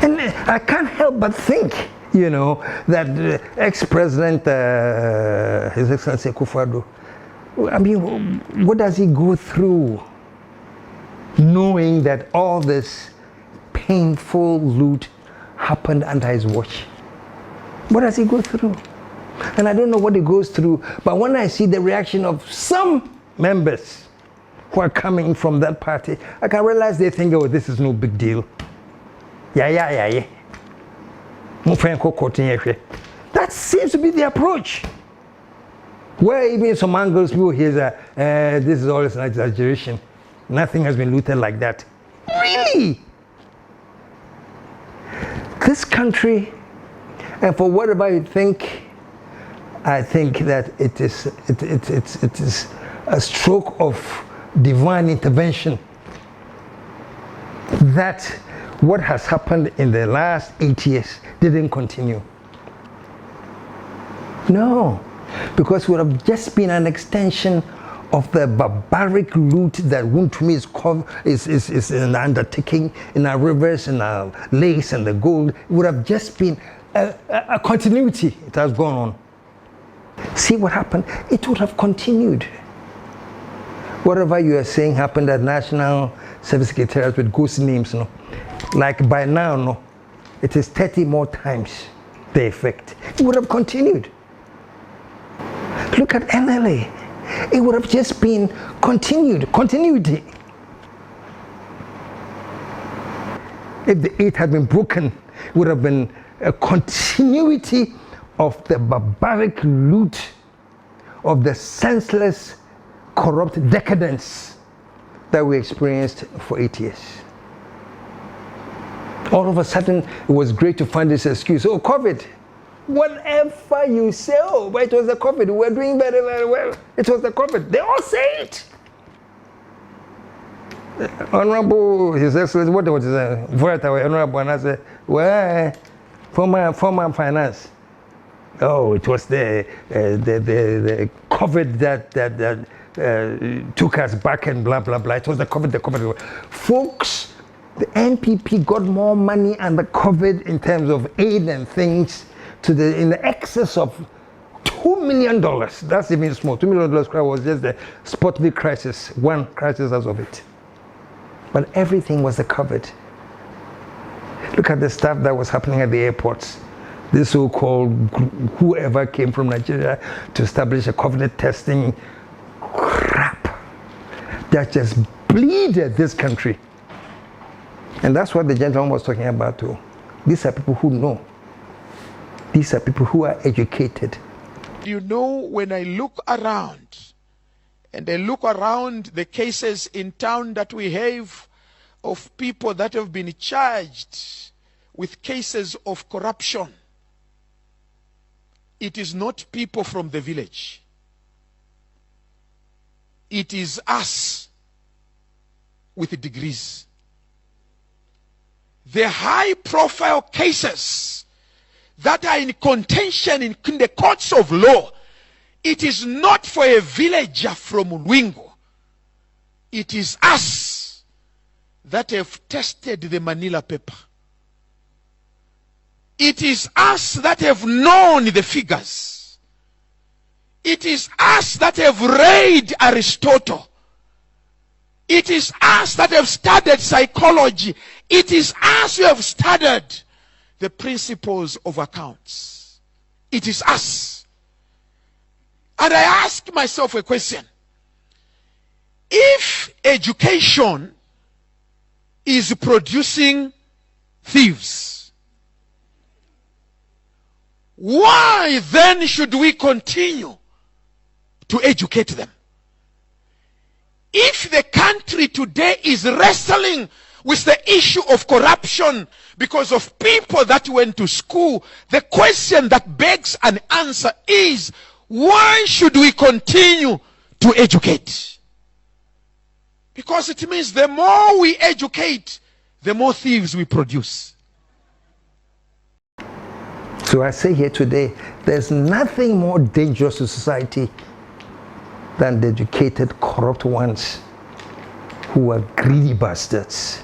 And I can't help but think, you know, that ex-president, His Excellency Akuffo Addo, I mean, what does he go through knowing that all this painful loot happened under his watch? What does he go through? And I don't know what he goes through, but when I see the reaction of some members who are coming from that party, I can realize they think, oh, this is no big deal. Yeah. That seems to be the approach. Where even some angles people hear that this is always an exaggeration. Nothing has been looted like that. Really? This country, and for whatever you think, I think that it is a stroke of divine intervention. That what has happened in the last 8 years didn't continue. No, because it would have just been an extension of the barbaric loot that Wuntumi is an undertaking in our rivers, in our lakes and the gold. It would have just been a continuity. It has gone on. See what happened? It would have continued. Whatever you are saying happened at National Service Secretariat with ghost names, no? Like by now, no, it is 30 more times the effect. It would have continued. Look at NLA. It would have just been continuity. If the 8 had been broken, it would have been a continuity of the barbaric loot, of the senseless, corrupt decadence that we experienced for 8 years. All of a sudden, it was great to find this excuse. Oh, COVID. Whatever you say, oh, but it was the COVID. We're doing very, very well. It was the COVID. They all say it. Honorable, His Excellency, what was it? Honorable, and I said, well, former finance. Oh, it was the COVID that took us back and blah, blah, blah. It was the COVID. Folks, the NPP got more money under COVID in terms of aid and things in the excess of $2 million. That's even small. $2 million was just the Sputnik crisis, one crisis as of it. But everything was the COVID. Look at the stuff that was happening at the airports. This so-called whoever came from Nigeria to establish a COVID testing crap that just bleeded this country. And that's what the gentleman was talking about too. These are people who know. These are people who are educated. You know, when I look around, and I look around the cases in town that we have of people that have been charged with cases of corruption, it is not people from the village. It is us with degrees. The high-profile cases that are in contention in the courts of law, it is not for a villager from Lwingo. It is us that have tested the Manila paper. It is us that have known the figures. It is us that have read Aristotle. It is us that have studied psychology. It is us who have studied the principles of accounts. It is us. And I ask myself a question. If education is producing thieves, why then should we continue to educate them? If the country today is wrestling with the issue of corruption because of people that went to school, the question that begs an answer is, why should we continue to educate? Because it means the more we educate, the more thieves we produce. So I say here today, there's nothing more dangerous to society than the educated, corrupt ones who are greedy bastards.